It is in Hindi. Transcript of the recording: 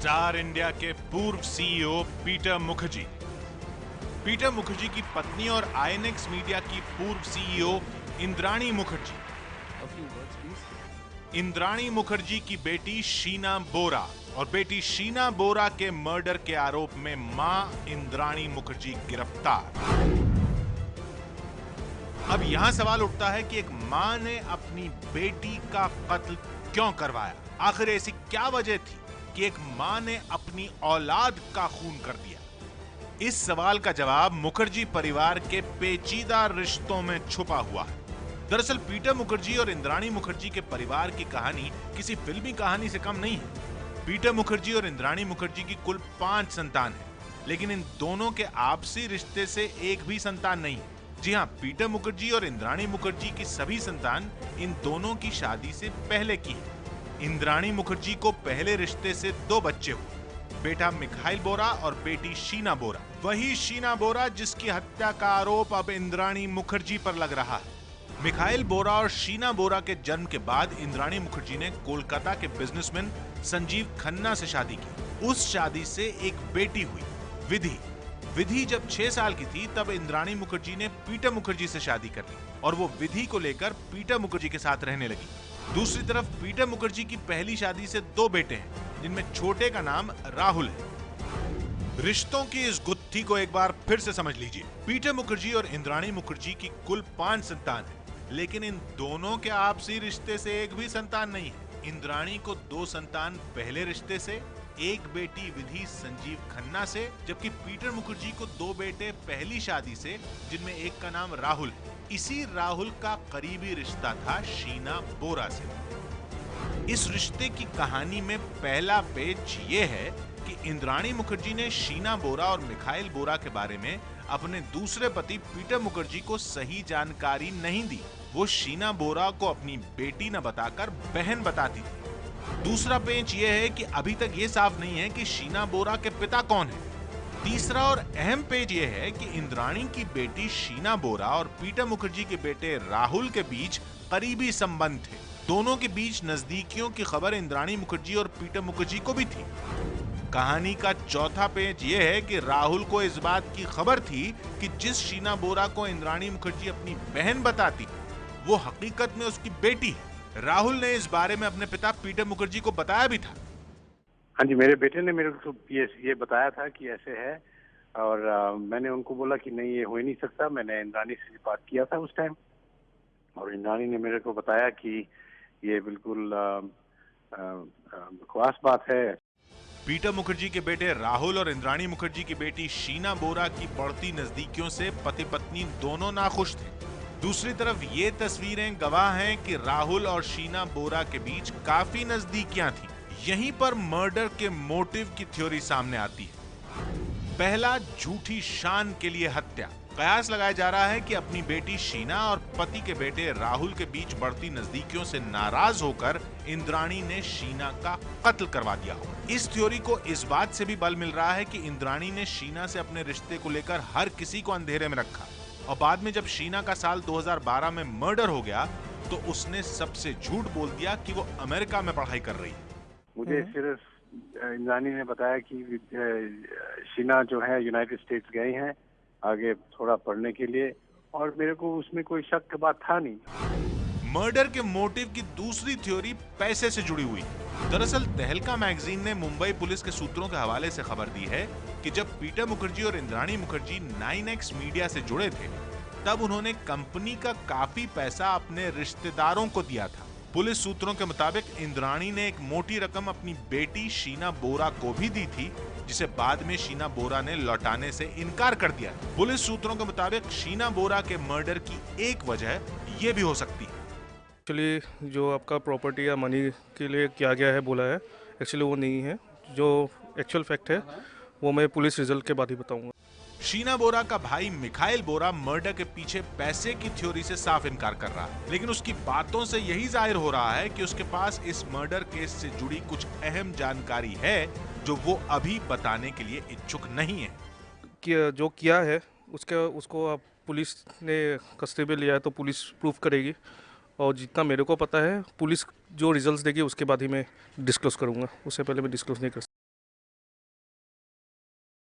स्टार इंडिया के पूर्व CEO Peter Mukherjee. Peter Mukherjee की पत्नी और आईएनएक्स मीडिया की पूर्व सीईओ इंद्राणी मुखर्जी। इंद्राणी मुखर्जी की बेटी शीना बोरा और बेटी शीना बोरा के मर्डर के आरोप में मां इंद्राणी मुखर्जी गिरफ्तार। अब यहां सवाल उठता है कि एक मां ने अपनी बेटी का कत्ल क्यों करवाया? आखिर ऐसी क्या वजह थी कि एक मां ने अपनी औलाद का खून कर दिया? इस सवाल का जवाब मुखर्जी परिवार के पेचीदा रिश्तों में छुपा हुआ है। दरअसल पीटर मुखर्जी और इंद्राणी मुखर्जी के परिवार की कहानी किसी फिल्मी कहानी से कम नहीं है। पीटर मुखर्जी और इंद्राणी मुखर्जी की कुल 5 संतान है, लेकिन इन दोनों के आपसी रिश्ते से एक भी संतान नहीं है। जी हां, पीटर मुखर्जी और इंद्राणी मुखर्जी की सभी संतान इन दोनों की शादी से पहले की है। इंद्राणी मुखर्जी को पहले रिश्ते से 2 बच्चे हुए, बेटा मिखाइल बोरा और बेटी शीना बोरा। वही शीना बोरा जिसकी हत्या का आरोप अब इंद्राणी मुखर्जी पर लग रहा है। मिखाइल बोरा और शीना बोरा के जन्म के बाद इंद्राणी मुखर्जी ने कोलकाता के बिजनेसमैन संजीव खन्ना से शादी की। उस शादी से एक बेटी हुई, विधि। विधि जब 6 साल की थी तब इंद्राणी मुखर्जी ने पीटर मुखर्जी से शादी कर ली और वो विधि को लेकर पीटर मुखर्जी के साथ रहने लगी। दूसरी तरफ पीटर मुखर्जी की पहली शादी से 2 बेटे हैं, जिनमें छोटे का नाम राहुल है। रिश्तों की इस गुत्थी को एक बार फिर से समझ लीजिए। पीटर मुखर्जी और इंद्राणी मुखर्जी की कुल 5 संतान है, लेकिन इन दोनों के आपसी रिश्ते से एक भी संतान नहीं है। इंद्राणी को 2 संतान पहले रिश्ते से, एक बेटी विधि संजीव खन्ना से, जबकि पीटर मुखर्जी को 2 बेटे पहली शादी से, जिनमें एक का नाम राहुल है। इसी राहुल का करीबी रिश्ता था शीना बोरा से। इस रिश्ते की कहानी में पहला पेच ये है कि इंद्राणी मुखर्जी ने शीना बोरा और मिखाइल बोरा के बारे में अपने दूसरे पति पीटर मुखर्जी को सही जानकारी नहीं दी। वो शीना बोरा को अपनी बेटी न बताकर बहन बताती थी। दूसरा पेच ये है कि अभी तक ये साफ नहीं है कि शीना बोरा के पिता कौन है। तीसरा और अहम पेज ये है कि इंद्राणी की बेटी शीना बोरा और पीटर मुखर्जी के बेटे राहुल के बीच करीबी संबंध थे। दोनों के बीच नजदीकियों की खबर इंद्राणी मुखर्जी और पीटर मुखर्जी को भी थी। कहानी का चौथा पेज ये है कि राहुल को इस बात की खबर थी कि जिस शीना बोरा को इंद्राणी मुखर्जी अपनी बहन बताती, वो हकीकत में उसकी बेटी है। राहुल ने इस बारे में अपने पिता पीटर मुखर्जी को बताया भी था। हाँ जी, मेरे बेटे ने मेरे को ये बताया था कि ऐसे है, और मैंने उनको बोला कि नहीं, ये हो ही नहीं सकता। मैंने इंद्राणी से बात किया था उस टाइम, और इंद्राणी ने मेरे को बताया कि ये बिल्कुल बकवास बात है। पीटर मुखर्जी के बेटे राहुल और इंद्राणी मुखर्जी की बेटी शीना बोरा की बढ़ती नजदीकियों से पति पत्नी दोनों नाखुश थे। दूसरी तरफ ये तस्वीरें गवाह हैं कि राहुल और शीना बोरा के बीच काफी नजदीकियां थीं। यहीं पर मर्डर के मोटिव की थ्योरी सामने आती है। पहला, झूठी शान के लिए हत्या। कयास लगाया जा रहा है कि अपनी बेटी शीना और पति के बेटे राहुल के बीच बढ़ती नजदीकियों से नाराज होकर इंद्राणी ने शीना का कत्ल करवा दिया हो। इस थ्योरी को इस बात से भी बल मिल रहा है कि इंद्राणी ने शीना से अपने रिश्ते को लेकर हर किसी को अंधेरे में रखा, और बाद में जब शीना का साल 2012 में मर्डर हो गया तो उसने सबसे झूठ बोल दिया कि वो अमेरिका में पढ़ाई कर रही है। मुझे सिर्फ इंद्राणी ने बताया कि शीना जो है यूनाइटेड स्टेट्स गए हैं आगे थोड़ा पढ़ने के लिए, और मेरे को उसमें कोई शक की बात था नहीं। मर्डर के मोटिव की दूसरी थ्योरी पैसे से जुड़ी हुई है। दरअसल तहलका मैगजीन ने मुंबई पुलिस के सूत्रों के हवाले से खबर दी है कि जब पीटर मुखर्जी और इंद्राणी मुखर्जी 9X मीडिया से जुड़े थे, तब उन्होंने कंपनी का काफी पैसा अपने रिश्तेदारों को दिया था। पुलिस सूत्रों के मुताबिक इंद्राणी ने एक मोटी रकम अपनी बेटी शीना बोरा को भी दी थी, जिसे बाद में शीना बोरा ने लौटाने से इनकार कर दिया। पुलिस सूत्रों के मुताबिक शीना बोरा के मर्डर की एक वजह ये भी हो सकती है। एक्चुअली जो आपका प्रॉपर्टी या मनी के लिए किया गया है बोला है, एक्चुअली वो नहीं है। जो एक्चुअल फैक्ट है वो मैं पुलिस रिजल्ट के बाद ही बताऊंगा। शीना बोरा का भाई मिखाइल बोरा मर्डर के पीछे पैसे की थ्योरी से साफ इनकार कर रहा है, लेकिन उसकी बातों से यही जाहिर हो रहा है कि उसके पास इस मर्डर केस से जुड़ी कुछ अहम जानकारी है जो वो अभी बताने के लिए इच्छुक नहीं है। कि जो किया है उसको अब पुलिस ने कस्टडी में लिया है तो पुलिस प्रूफ करेगी, और जितना मेरे को पता है पुलिस जो रिजल्ट्स देगी उसके बाद ही मैं डिस्क्लोज करूंगा, उससे पहले मैं डिस्क्लोज नहीं कर सकता।